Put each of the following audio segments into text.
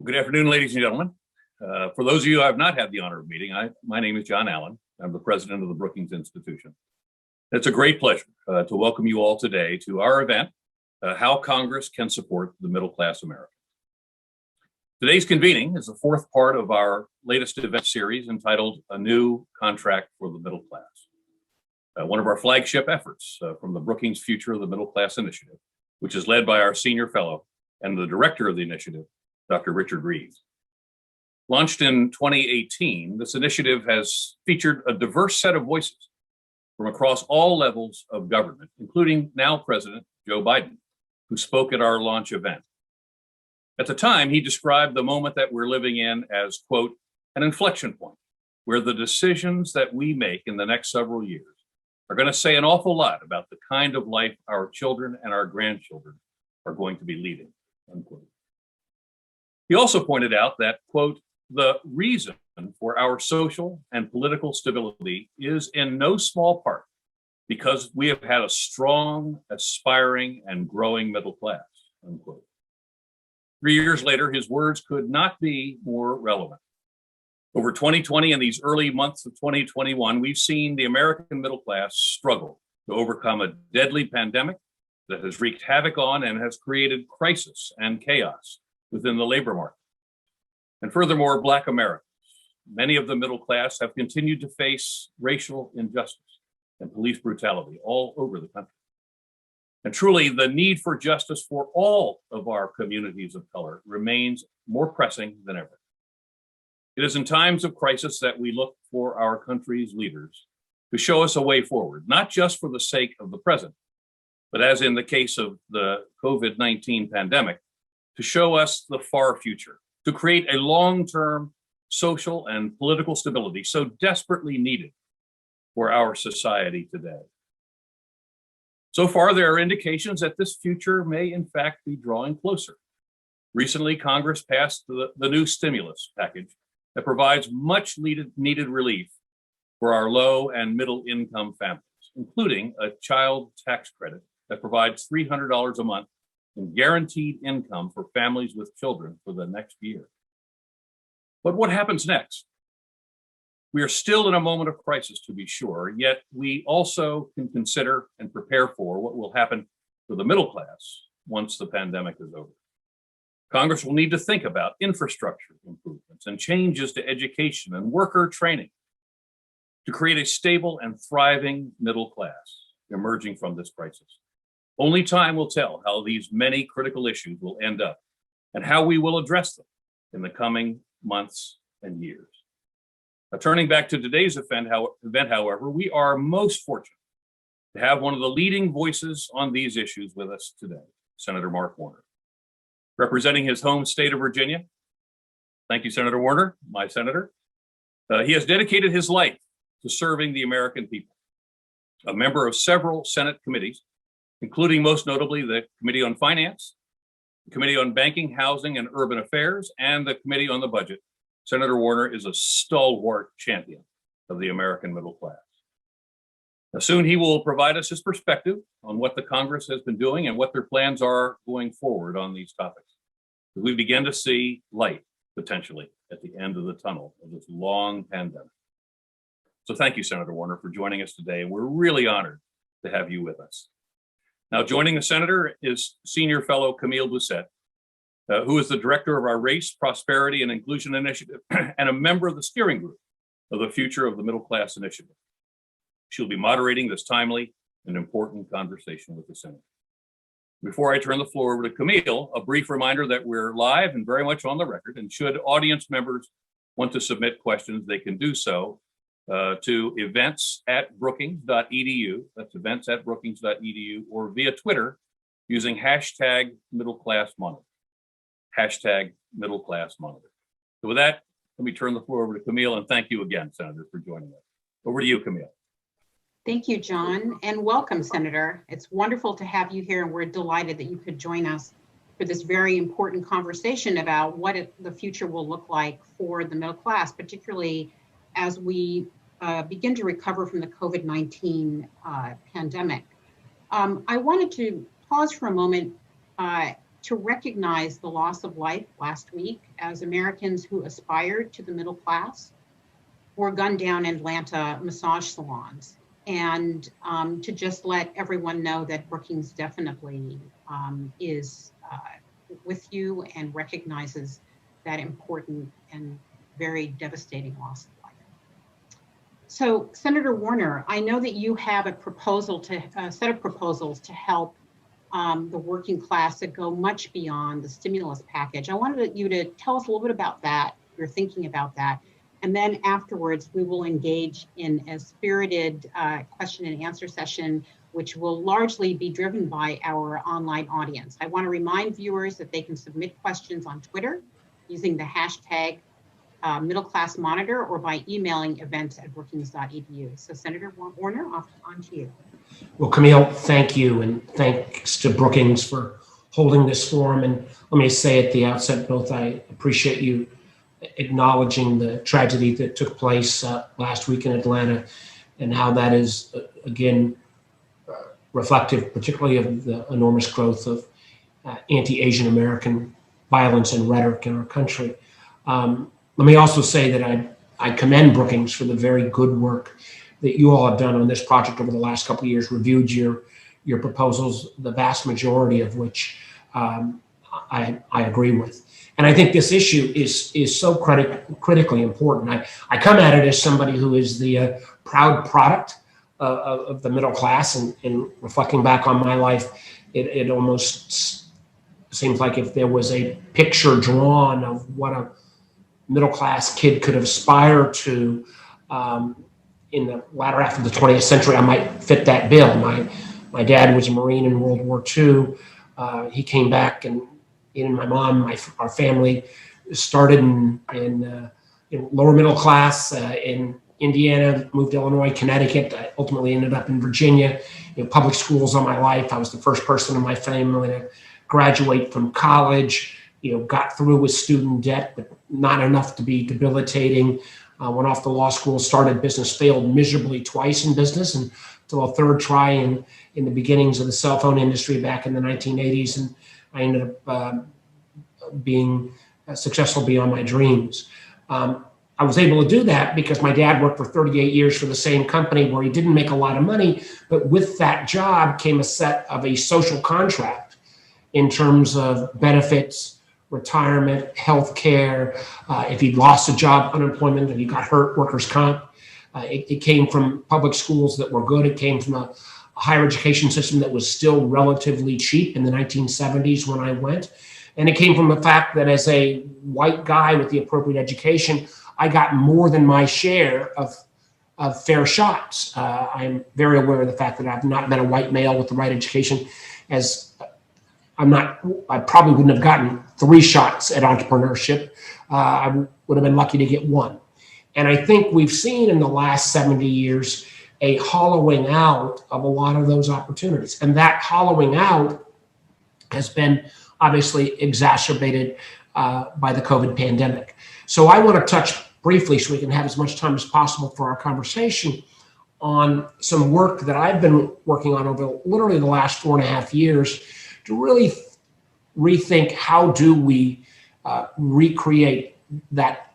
Good afternoon, ladies and gentlemen. For those of you I have not had the honor of meeting, my name is John Allen. I'm the president of the Brookings Institution. It's a great pleasure to welcome you all today to our event, How Congress Can Support the Middle Class American. Today's convening is the fourth part of our latest event series entitled A New Contract for the Middle Class, one of our flagship efforts from the Brookings Future of the Middle Class Initiative, which is led by our senior fellow and the director of the initiative, Dr. Richard Reeves. Launched in 2018, this initiative has featured a diverse set of voices from across all levels of government, including now President Joe Biden, who spoke at our launch event. At the time, he described the moment that we're living in as, quote, an inflection point, where the decisions that we make in the next several years are going to say an awful lot about the kind of life our children and our grandchildren are going to be leading, unquote. He also pointed out that, quote, the reason for our social and political stability is in no small part because we have had a strong, aspiring, and growing middle class, unquote. 3 years later, his words could not be more relevant. Over 2020 and these early months of 2021, we've seen the American middle class struggle to overcome a deadly pandemic that has wreaked havoc on and has created crisis and chaos within the labor market. And furthermore, Black Americans, many of the middle class, have continued to face racial injustice and police brutality all over the country. And truly, the need for justice for all of our communities of color remains more pressing than ever. It is in times of crisis that we look for our country's leaders to show us a way forward, not just for the sake of the present, but as in the case of the COVID-19 pandemic, to show us the far future, to create a long-term social and political stability so desperately needed for our society today. So far, there are indications that this future may in fact be drawing closer. Recently, Congress passed the new stimulus package that provides much needed relief for our low and middle income families, including a child tax credit that provides $300 a month in guaranteed income for families with children for the next year. But what happens next? We are still in a moment of crisis, to be sure, yet we also can consider and prepare for what will happen for the middle class once the pandemic is over. Congress will need to think about infrastructure improvements and changes to education and worker training to create a stable and thriving middle class emerging from this crisis. Only time will tell how these many critical issues will end up and how we will address them in the coming months and years. Now, turning back to today's event, however, we are most fortunate to have one of the leading voices on these issues with us today, Senator Mark Warner. Representing his home state of Virginia, thank you, Senator Warner, my senator. He has dedicated his life to serving the American people, a member of several Senate committees, including most notably the Committee on Finance, the Committee on Banking, Housing, and Urban Affairs, and the Committee on the Budget. Senator Warner is a stalwart champion of the American middle class. Now, soon he will provide us his perspective on what the Congress has been doing and what their plans are going forward on these topics. We begin to see light, potentially, at the end of the tunnel of this long pandemic. So thank you, Senator Warner, for joining us today. And we're really honored to have you with us. Now, joining the senator is senior fellow Camille Busette, who is the director of our Race, Prosperity, and Inclusion Initiative and a member of the steering group of the Future of the Middle Class Initiative. She'll be moderating this timely and important conversation with the Senate. Before I turn the floor over to Camille, a brief reminder that we're live and very much on the record, and should audience members want to submit questions, they can do so to events@brookings.edu, that's events@brookings.edu, or via Twitter using hashtag #middleclassmonitor, hashtag #middleclassmonitor. So with that, let me turn the floor over to Camille, and thank you again, Senator, for joining us. Over to you, Camille. Thank you, John, and welcome, Senator. It's wonderful to have you here, and we're delighted that you could join us for this very important conversation about what the future will look like for the middle class, particularly as we begin to recover from the COVID-19 pandemic. I wanted to pause for a moment to recognize the loss of life last week as Americans who aspired to the middle class were gunned down in Atlanta massage salons. And to just let everyone know that Brookings definitely is with you and recognizes that important and very devastating loss of life. So, Senator Warner, I know that you have a set of proposals to help the working class that go much beyond the stimulus package. I wanted you to tell us a little bit about that, your thinking about that. And then afterwards, we will engage in a spirited question and answer session, which will largely be driven by our online audience. I want to remind viewers that they can submit questions on Twitter using the hashtag Middle Class Monitor or by emailing events@brookings.edu. So Senator Warner, on to you. Well, Camille, thank you. And thanks to Brookings for holding this forum. And let me say at the outset, both I appreciate you acknowledging the tragedy that took place last week in Atlanta and how that is, again, reflective, particularly of the enormous growth of anti-Asian American violence and rhetoric in our country. Let me also say that I commend Brookings for the very good work that you all have done on this project over the last couple of years, reviewed your proposals, the vast majority of which I agree with. And I think this issue is so critically important. I come at it as somebody who is the proud product of the middle class, and reflecting back on my life, it almost seems like if there was a picture drawn of what a middle class kid could aspire to in the latter half of the 20th century, I might fit that bill. My dad was a Marine in World War II. He came back, and my mom, our family started in lower middle class in Indiana, moved to Illinois, Connecticut. I ultimately ended up in Virginia. Public schools all my life. I was the first person in my family to graduate from college. Got through with student debt, but not enough to be debilitating. Went off to law school, started business, failed miserably twice in business, and until a third try in the beginnings of the cell phone industry back in the 1980s. And I ended up being successful beyond my dreams. I was able to do that because my dad worked for 38 years for the same company where he didn't make a lot of money, but with that job came a set of a social contract in terms of benefits, retirement, health care, if he lost a job, unemployment, if he got hurt, workers' comp. It came from public schools that were good. It came from a higher education system that was still relatively cheap in the 1970s when I went. And it came from the fact that as a white guy with the appropriate education, I got more than my share of fair shots. I'm very aware of the fact that I've not been a white male with the right education, as I probably wouldn't have gotten 3 shots at entrepreneurship. I would have been lucky to get 1. And I think we've seen in the last 70 years a hollowing out of a lot of those opportunities. And that hollowing out has been obviously exacerbated by the COVID pandemic. So I want to touch briefly, so we can have as much time as possible for our conversation, on some work that I've been working on over literally the last 4.5 years to really rethink how do we recreate that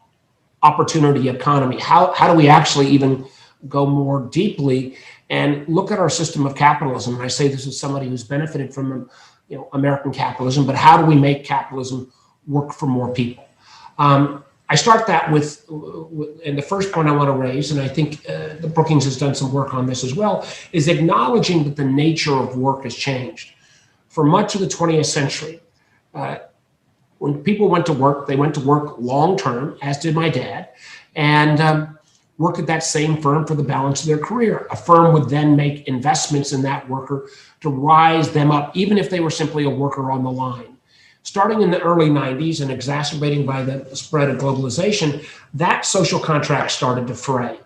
opportunity economy? How do we actually even go more deeply and look at our system of capitalism? And I say this as somebody who's benefited from American capitalism, but how do we make capitalism work for more people? I start that with, and the first point I want to raise, and I think the Brookings has done some work on this as well, is acknowledging that the nature of work has changed. For much of the 20th century, when people went to work, they went to work long-term, as did my dad, and worked at that same firm for the balance of their career. A firm would then make investments in that worker to rise them up, even if they were simply a worker on the line. Starting in the early 90s and exacerbating by the spread of globalization, that social contract started to fray.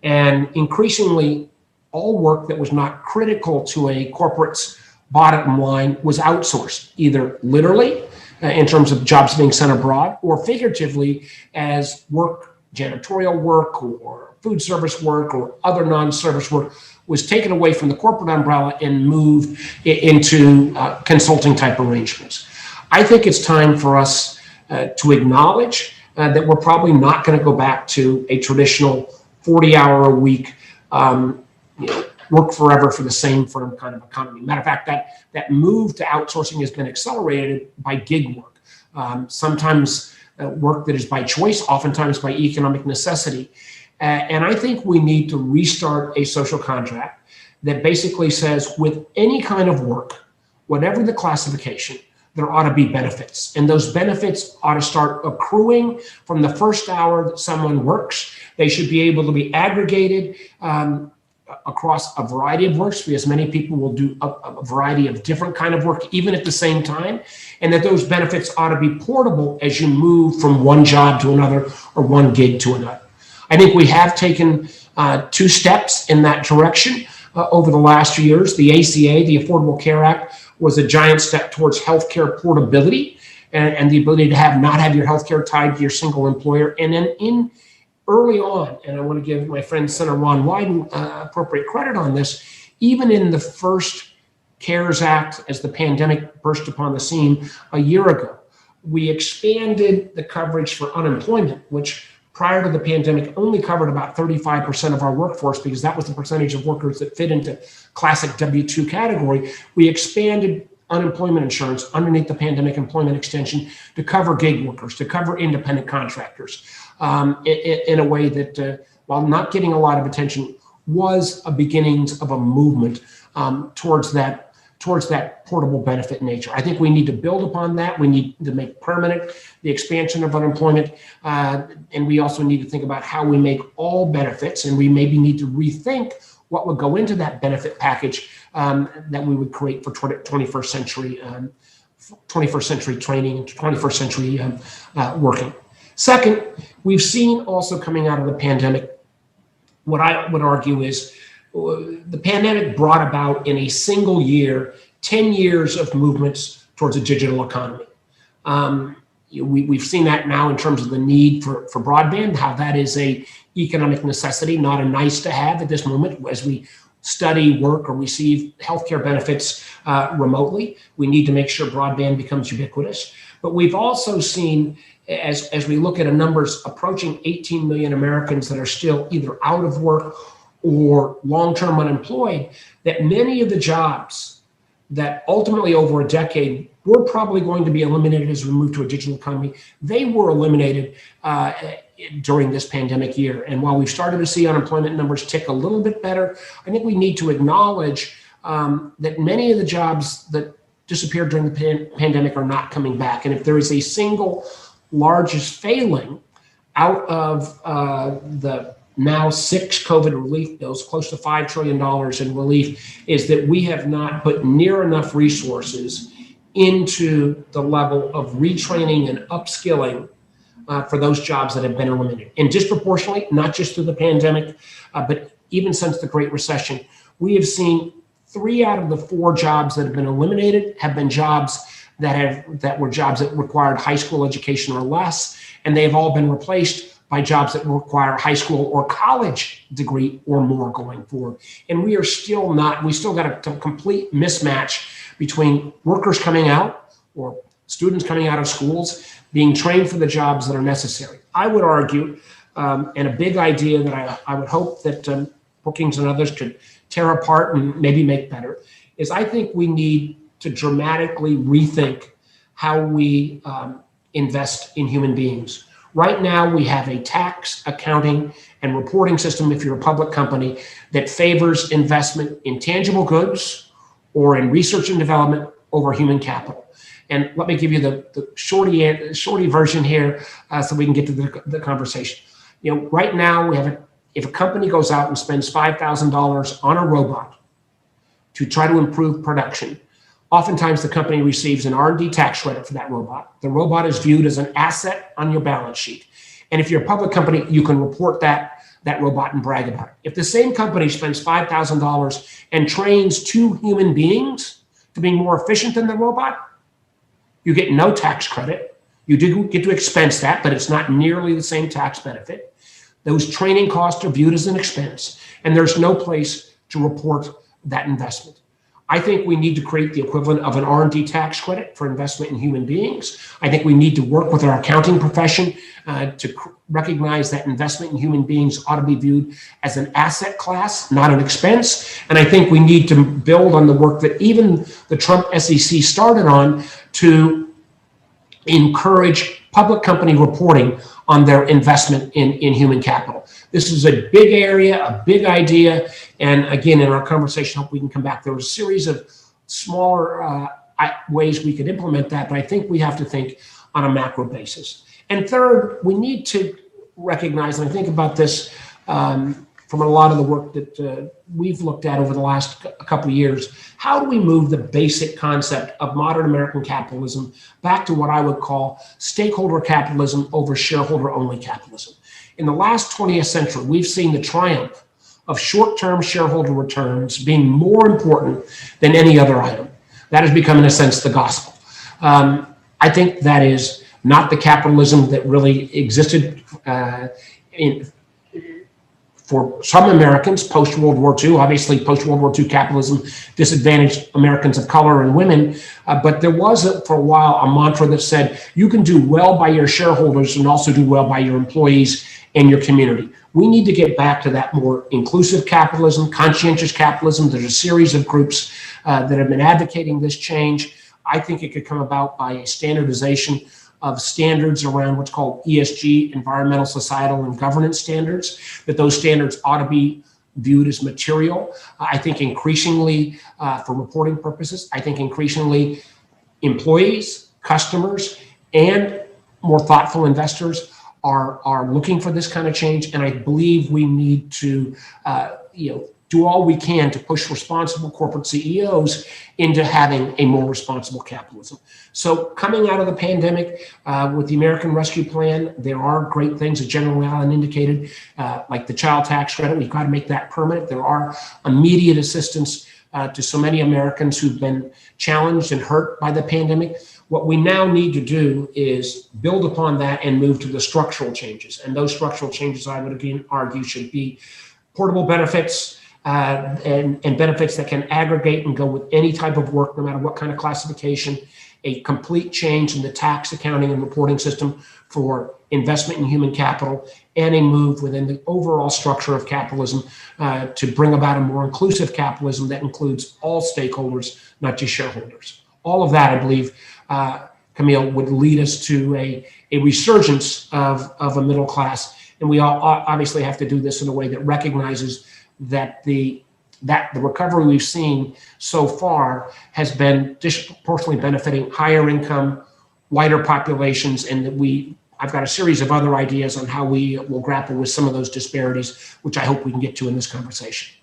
And increasingly, all work that was not critical to a corporate's bottom line was outsourced, either literally in terms of jobs being sent abroad, or figuratively as work, janitorial work or food service work or other non-service work was taken away from the corporate umbrella and moved into consulting type arrangements. I think it's time for us to acknowledge that we're probably not going to go back to a traditional 40-hour-a-week, work forever for the same firm kind of economy. Matter of fact, that move to outsourcing has been accelerated by gig work. Sometimes work that is by choice, oftentimes by economic necessity. And I think we need to restart a social contract that basically says with any kind of work, whatever the classification, there ought to be benefits. And those benefits ought to start accruing from the first hour that someone works. They should be able to be aggregated across a variety of works, because many people will do a variety of different kind of work, even at the same time, and that those benefits ought to be portable as you move from one job to another or one gig to another. I think we have taken 2 steps in that direction over the last few years. The ACA, the Affordable Care Act, was a giant step towards healthcare portability and the ability to not have your healthcare tied to your single employer. And then early on, and I want to give my friend Senator Ron Wyden appropriate credit on this, even in the first CARES Act, as the pandemic burst upon the scene a year ago, we expanded the coverage for unemployment, which prior to the pandemic only covered about 35% of our workforce, because that was the percentage of workers that fit into classic W-2 category. We expanded unemployment insurance underneath the pandemic employment extension to cover gig workers, to cover independent contractors, in a way that, while not getting a lot of attention, was a beginnings of a movement towards that portable benefit nature. I think we need to build upon that. We need to make permanent the expansion of unemployment, and we also need to think about how we make all benefits, and we maybe need to rethink what would go into that benefit package that we would create for 21st century training and 21st century working. Second, we've seen also coming out of the pandemic, what I would argue is the pandemic brought about in a single year 10 years of movements towards a digital economy. We've seen that now in terms of the need for broadband, how that is a economic necessity, not a nice to have at this moment as we study, work, or receive healthcare benefits remotely. We need to make sure broadband becomes ubiquitous. But we've also seen, as we look at a numbers approaching 18 million Americans that are still either out of work or long-term unemployed, that many of the jobs that ultimately over a decade were probably going to be eliminated as we move to a digital economy, they were eliminated during this pandemic year. And while we've started to see unemployment numbers tick a little bit better, I think we need to acknowledge that many of the jobs that disappeared during the pandemic are not coming back. And if there is a single largest failing out of the now 6 COVID relief bills, close to $5 trillion in relief, is that we have not put near enough resources into the level of retraining and upskilling for those jobs that have been eliminated. And disproportionately, not just through the pandemic, but even since the Great Recession, we have seen 3 out of the 4 jobs that have been eliminated have been jobs that were jobs that required high school education or less, and they have all been replaced by jobs that require high school or college degree or more going forward. And we still got a complete mismatch between workers coming out or students coming out of schools being trained for the jobs that are necessary. I would argue, and a big idea that I would hope that Brookings and others could tear apart and maybe make better, is I think we need to dramatically rethink how we invest in human beings. Right now, we have a tax, accounting, and reporting system, if you're a public company, that favors investment in tangible goods or in research and development over human capital. And let me give you the shorty version here so we can get to the conversation. Right now, if a company goes out and spends $5,000 on a robot to try to improve production, oftentimes the company receives an R&D tax credit for that robot. The robot is viewed as an asset on your balance sheet. And if you're a public company, you can report that robot and brag about it. If the same company spends $5,000 and trains 2 human beings to be more efficient than the robot, you get no tax credit. You do get to expense that, but it's not nearly the same tax benefit. Those training costs are viewed as an expense, and there's no place to report that investment. I think we need to create the equivalent of an R&D tax credit for investment in human beings. I think we need to work with our accounting profession to recognize that investment in human beings ought to be viewed as an asset class, not an expense. And I think we need to build on the work that even the Trump SEC started on to encourage public company reporting on their investment in human capital. This is a big area, a big idea. And again, in our conversation, I hope we can come back. There was a series of smaller ways we could implement that, but I think we have to think on a macro basis. And third, we need to recognize, and I think about this from a lot of the work that we've looked at over the last couple of years, how do we move the basic concept of modern American capitalism back to what I would call stakeholder capitalism over shareholder-only capitalism? In the last 20th century, we've seen the triumph of short-term shareholder returns being more important than any other item. That has become, in a sense, the gospel. I think that is not the capitalism that really existed for some Americans post-World War II. Obviously, post-World War II capitalism disadvantaged Americans of color and women, but there was, for a while, a mantra that said, you can do well by your shareholders and also do well by your employees and your community. We need to get back to that more inclusive capitalism, conscientious capitalism. There's a series of groups that have been advocating this change. I think it could come about by a standardization of standards around what's called ESG, environmental, societal, and governance standards, that those standards ought to be viewed as material. I think increasingly, for reporting purposes, I think increasingly employees, customers, and more thoughtful investors are looking for this kind of change. And I believe we need to do all we can to push responsible corporate CEOs into having a more responsible capitalism. So coming out of the pandemic with the American Rescue Plan, there are great things, as General Allen indicated, like the child tax credit. We've got to make that permanent. There are immediate assistance to so many Americans who've been challenged and hurt by the pandemic. What we now need to do is build upon that and move to the structural changes. And those structural changes, I would again argue, should be portable benefits, and benefits that can aggregate and go with any type of work, no matter what kind of classification, a complete change in the tax accounting and reporting system for investment in human capital, and a move within the overall structure of capitalism to bring about a more inclusive capitalism that includes all stakeholders, not just shareholders. All of that, I believe, Camille, would lead us to a resurgence of a middle class. And we all obviously have to do this in a way that recognizes that the recovery we've seen so far has been disproportionately benefiting higher income, whiter populations, and that I've got a series of other ideas on how we will grapple with some of those disparities, which I hope we can get to in this conversation.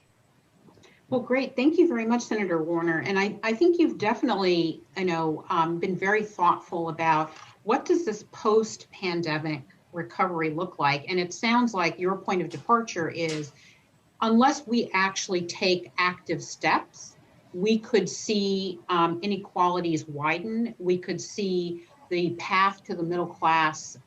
Well, great. Thank you very much, Senator Warner. And I think you've definitely, been very thoughtful about what does this post-pandemic recovery look like? And it sounds like your point of departure is, unless we actually take active steps, we could see inequalities widen. We could see the path to the middle class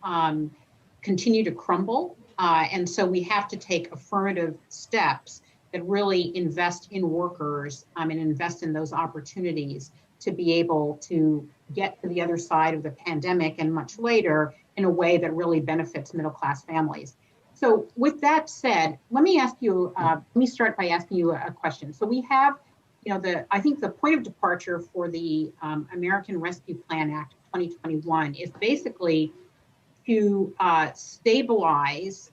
continue to crumble. And so we have to take affirmative steps that really invest in workers and invest in those opportunities to be able to get to the other side of the pandemic and much later in a way that really benefits middle class families. So with that said, let me start by asking you a question. So we have, I think the point of departure for the American Rescue Plan Act of 2021 is basically to stabilize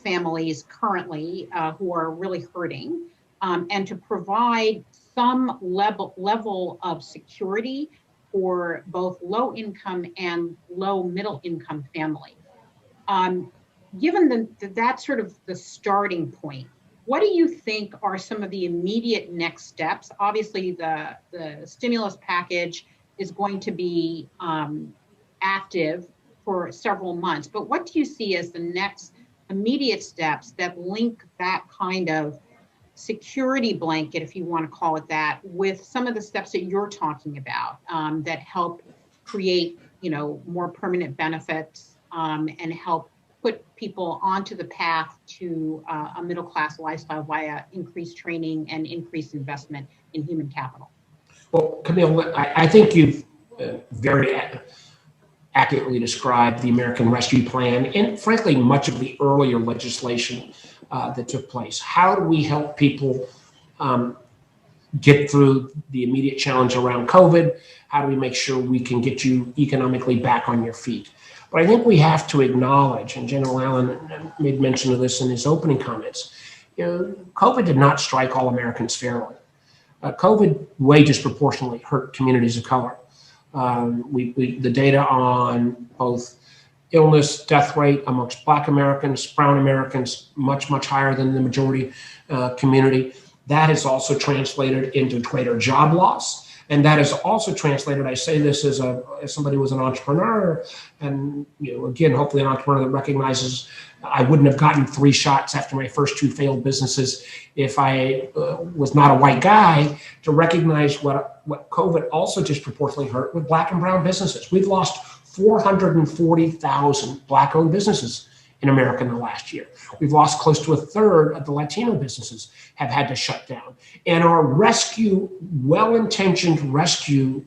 families currently who are really hurting, and to provide some level of security for both low income and low middle income families. Given that's sort of the starting point, what do you think are some of the immediate next steps? Obviously, the stimulus package is going to be active for several months, but what do you see as the next immediate steps that link that kind of security blanket, if you want to call it that, with some of the steps that you're talking about that help create, more permanent benefits and help put people onto the path to a middle class lifestyle via increased training and increased investment in human capital. Well, Camille, I think you've very accurately described the American Rescue Plan and, frankly, much of the earlier legislation that took place. How do we help people get through the immediate challenge around COVID? How do we make sure we can get you economically back on your feet? But I think we have to acknowledge, and General Allen made mention of this in his opening comments, COVID did not strike all Americans fairly. COVID way disproportionately hurt communities of color. The data on both illness, death rate amongst Black Americans, Brown Americans, much, much higher than the majority community. That has also translated into greater job loss. And that is also translated, I say this as somebody who was an entrepreneur, and again, hopefully an entrepreneur that recognizes I wouldn't have gotten 3 shots after my first 2 failed businesses if I was not a white guy, to recognize what COVID also disproportionately hurt with Black and brown businesses. We've lost 440,000 Black-owned businesses in America in the last year. We've lost close to 1/3 of the Latino businesses have had to shut down. And our well-intentioned rescue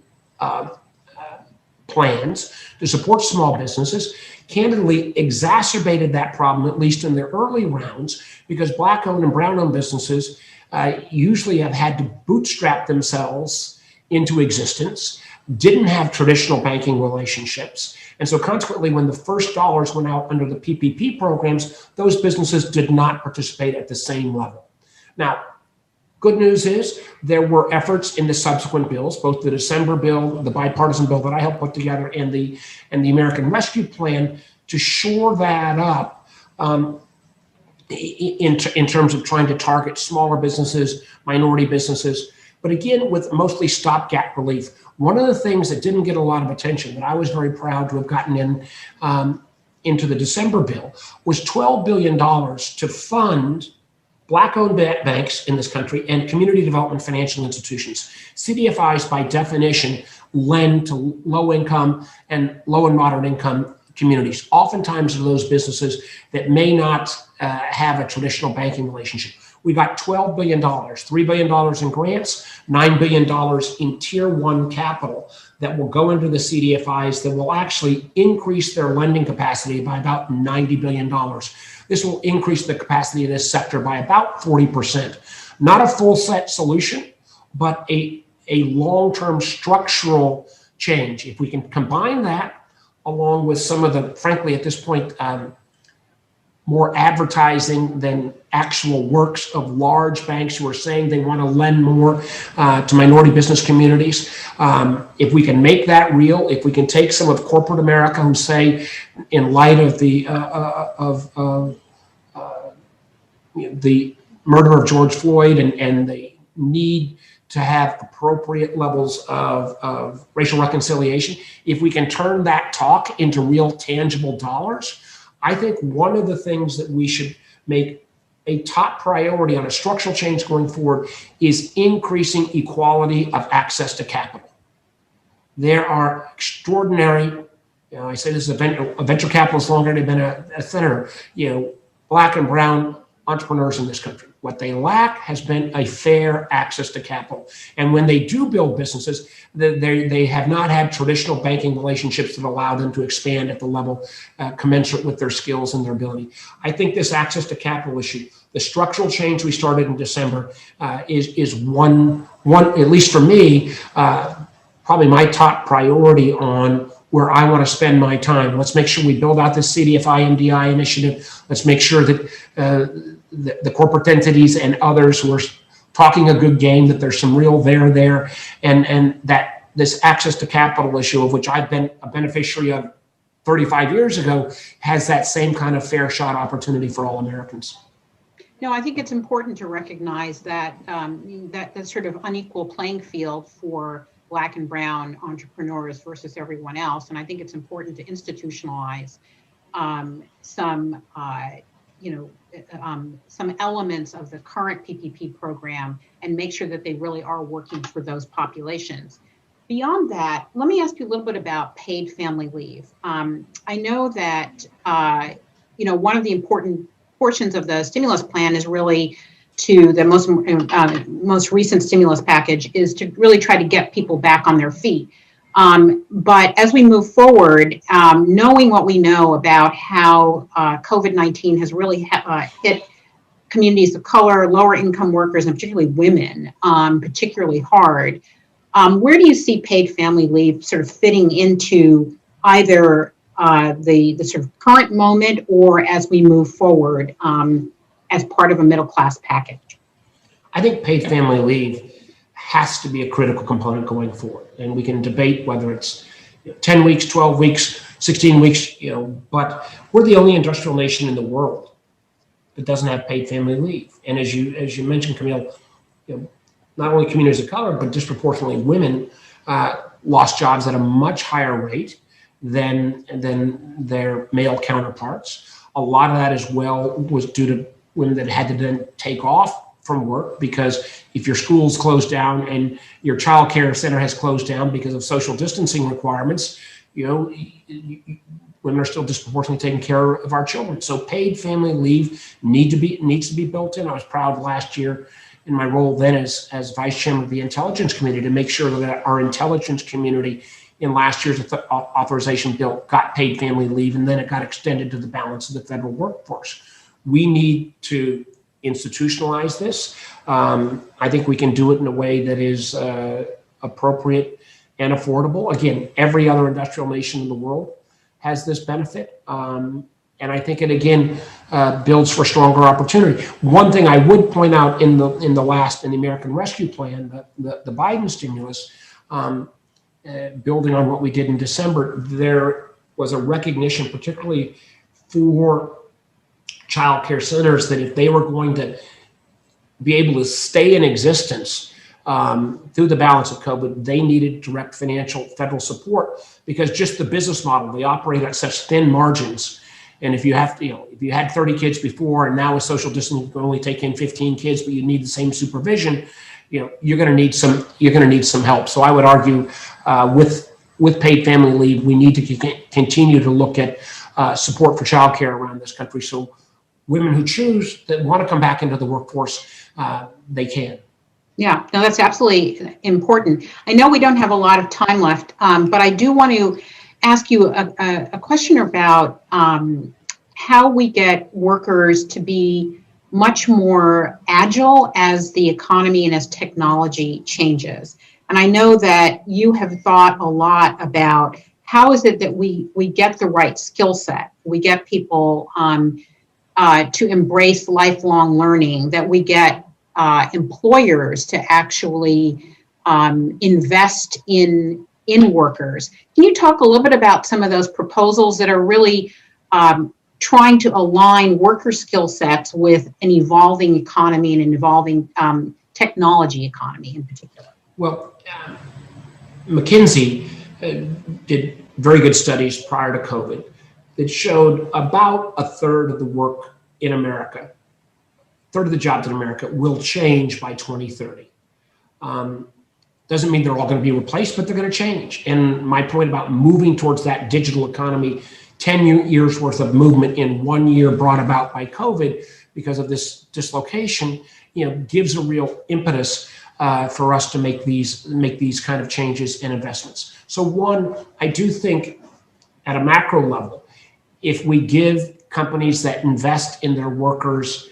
plans to support small businesses candidly exacerbated that problem, at least in their early rounds, because Black-owned and brown-owned businesses usually have had to bootstrap themselves into existence, didn't have traditional banking relationships. And so consequently, when the first dollars went out under the PPP programs, those businesses did not participate at the same level. Now, good news is there were efforts in the subsequent bills, both the December bill, the bipartisan bill that I helped put together, and the American Rescue Plan, to shore that up in terms of trying to target smaller businesses, minority businesses, but again, with mostly stopgap relief. One of the things that didn't get a lot of attention that I was very proud to have gotten into the December bill was $12 billion to fund Black-owned banks in this country and community development financial institutions. CDFIs, by definition, lend to low-income and low and moderate-income communities, oftentimes to those businesses that may not have a traditional banking relationship. We got $12 billion, $3 billion in grants, $9 billion in tier 1 capital that will go into the CDFIs that will actually increase their lending capacity by about $90 billion. This will increase the capacity of this sector by about 40%. Not a full set solution, but a long-term structural change. If we can combine that along with some of the, frankly, at this point, more advertising than actual works of large banks who are saying they want to lend more to minority business communities. If we can make that real, if we can take some of corporate America who say, in light of the murder of George Floyd and the need to have appropriate levels of racial reconciliation, if we can turn that talk into real tangible dollars, I think one of the things that we should make a top priority on a structural change going forward is increasing equality of access to capital. There are extraordinary, I say this is a venture capitalist longer than I've been a senator, Black and brown entrepreneurs in this country. What they lack has been a fair access to capital. And when they do build businesses, they have not had traditional banking relationships that allow them to expand at the level commensurate with their skills and their ability. I think this access to capital issue, the structural change we started in December, is one, at least for me, probably my top priority on where I want to spend my time. Let's make sure we build out this CDFI MDI initiative. Let's make sure that the corporate entities and others who are talking a good game, that there's some real there, and that this access to capital issue, of which I've been a beneficiary of 35 years ago, has that same kind of fair shot opportunity for all Americans. No, I think it's important to recognize that that sort of unequal playing field for Black and brown entrepreneurs versus everyone else. And I think it's important to institutionalize some elements of the current PPP program and make sure that they really are working for those populations. Beyond that, let me ask you a little bit about paid family leave. I know that one of the important portions of the stimulus plan is really to the most recent stimulus package is to really try to get people back on their feet. But as we move forward, knowing what we know about how COVID-19 has really hit communities of color, lower income workers, and particularly women, particularly hard, where do you see paid family leave sort of fitting into either the sort of current moment or as we move forward as part of a middle class package? I think paid family leave has to be a critical component going forward. And we can debate whether it's 10 weeks, 12 weeks, 16 weeks, but we're the only industrial nation in the world that doesn't have paid family leave. And as you mentioned, Camille, not only communities of color, but disproportionately women lost jobs at a much higher rate than their male counterparts. A lot of that as well was due to women that had to then take off from work, because if your school's closed down and your child care center has closed down because of social distancing requirements, women are still disproportionately taking care of our children. So paid family leave needs to be built in. I was proud last year in my role then as vice chairman of the intelligence committee to make sure that our intelligence community in last year's authorization bill got paid family leave, and then it got extended to the balance of the federal workforce. We need to institutionalize this. I think we can do it in a way that is appropriate and affordable. Again, every other industrial nation in the world has this benefit. And I think it again builds for stronger opportunity. One thing I would point out in the American Rescue Plan, the Biden stimulus, building on what we did in December, there was a recognition, particularly for child care centers, that if they were going to be able to stay in existence through the balance of COVID, they needed direct financial federal support, because just the business model, they operate at such thin margins. And if you have to, if you had 30 kids before and now with social distancing, you can only take in 15 kids, but you need the same supervision, you're going to need some help. So I would argue with paid family leave, we need to continue to look at support for childcare around this country. So women who choose that want to come back into the workforce, they can. Yeah, no, that's absolutely important. I know we don't have a lot of time left, but I do want to ask you a question about how we get workers to be much more agile as the economy and as technology changes. And I know that you have thought a lot about how is it that we get the right skill set, we get people to embrace lifelong learning, that we get employers to actually invest in workers. Can you talk a little bit about some of those proposals that are really trying to align worker skill sets with an evolving economy and an evolving technology economy in particular? Well, McKinsey did very good studies prior to COVID that showed about a third of the work in America, third of the jobs in America will change by 2030. Doesn't mean they're all going to be replaced, but they're going to change. And my point about moving towards that digital economy, 10 years worth of movement in 1 year brought about by COVID because of this dislocation, gives a real impetus for us to make these kind of changes and investments. So one, I do think at a macro level, if we give companies that invest in their workers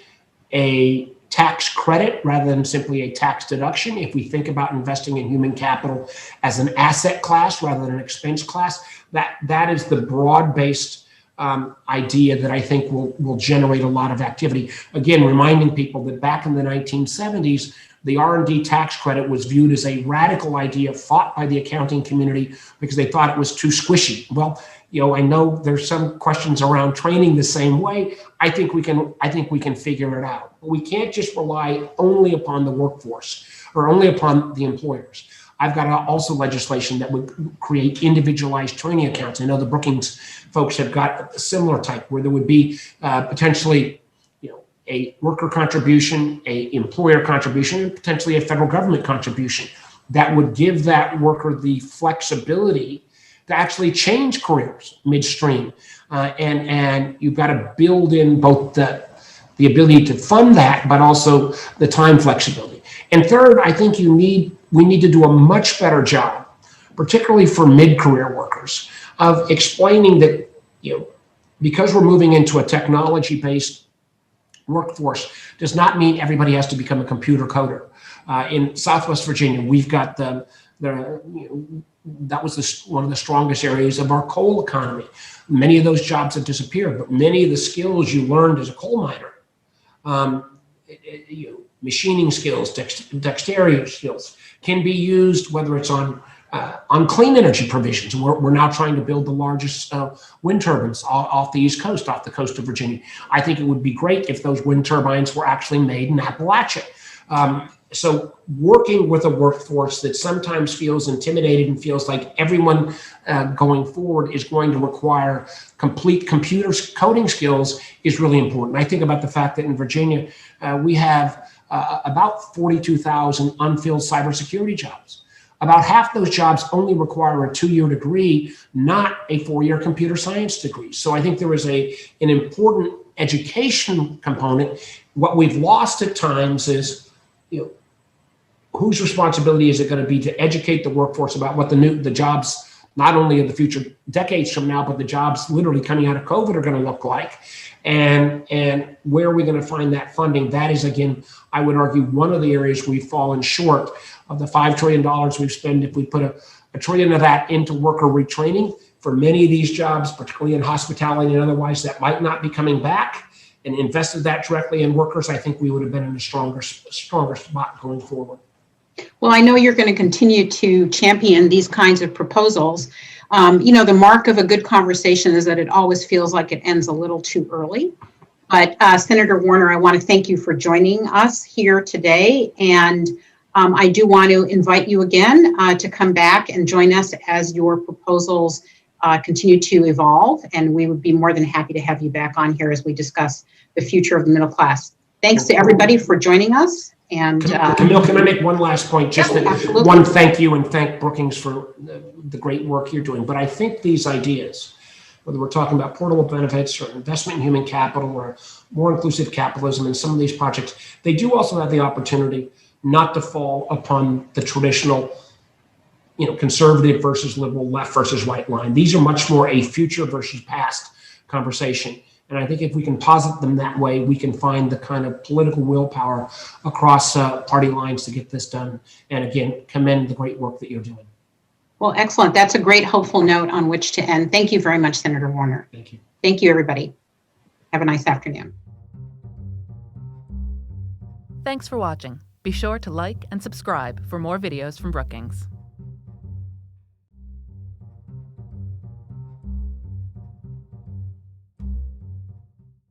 a tax credit rather than simply a tax deduction, if we think about investing in human capital as an asset class rather than an expense class, that is the broad-based idea that I think will generate a lot of activity. Again, reminding people that back in the 1970s, the R&D tax credit was viewed as a radical idea fought by the accounting community because they thought it was too squishy. Well, I know there's some questions around training the same way. I think we can figure it out. But we can't just rely only upon the workforce or only upon the employers. I've got also legislation that would create individualized training accounts. I know the Brookings folks have got a similar type where there would be potentially a worker contribution, a employer contribution, and potentially a federal government contribution that would give that worker the flexibility to actually change careers midstream. And you've got to build in both the the ability to fund that, but also the time flexibility. And third, I think we need to do a much better job, particularly for mid-career workers, of explaining that, because we're moving into a technology-based workforce does not mean everybody has to become a computer coder. In Southwest Virginia, we've got that was one of the strongest areas of our coal economy. Many of those jobs have disappeared, but many of the skills you learned as a coal miner, machining skills, dexterity skills, can be used, whether it's on clean energy provisions. We're now trying to build the largest wind turbines off the East Coast, off the coast of Virginia. I think it would be great if those wind turbines were actually made in Appalachia. So working with a workforce that sometimes feels intimidated and feels like everyone going forward is going to require complete computer coding skills is really important. I think about the fact that in Virginia, we have about 42,000 unfilled cybersecurity jobs. About half those jobs only require a 2-year degree, not a 4-year computer science degree. So I think there is an important education component. What we've lost at times is, whose responsibility is it going to be to educate the workforce about what the jobs, not only in the future decades from now, but the jobs literally coming out of COVID are going to look like, and where are we going to find that funding? That is, again, I would argue, one of the areas we've fallen short of the $5 trillion we've spent. If we put a trillion of that into worker retraining for many of these jobs, particularly in hospitality and otherwise, that might not be coming back, and invested that directly in workers, I think we would have been in a stronger spot going forward. Well, I know you're going to continue to champion these kinds of proposals. The mark of a good conversation is that it always feels like it ends a little too early. But Senator Warner, I want to thank you for joining us here today. And I do want to invite you again to come back and join us as your proposals continue to evolve. And we would be more than happy to have you back on here as we discuss the future of the middle class. Thanks to everybody for joining us. And Camille, can I make one last point? Just one thank you, and thank Brookings for the great work you're doing. But I think these ideas, whether we're talking about portable benefits or investment in human capital or more inclusive capitalism and some of these projects, they do also have the opportunity not to fall upon the traditional, conservative versus liberal, left versus right line. These are much more a future versus past conversation. And I think if we can posit them that way, we can find the kind of political willpower across party lines to get this done. And again, commend the great work that you're doing. well, excellent. That's a great hopeful note on which to end. Thank you very much, Senator Warner. Thank you. Thank you, everybody. Have a nice afternoon. Thanks for watching. Be sure to like and subscribe for more videos from Brookings.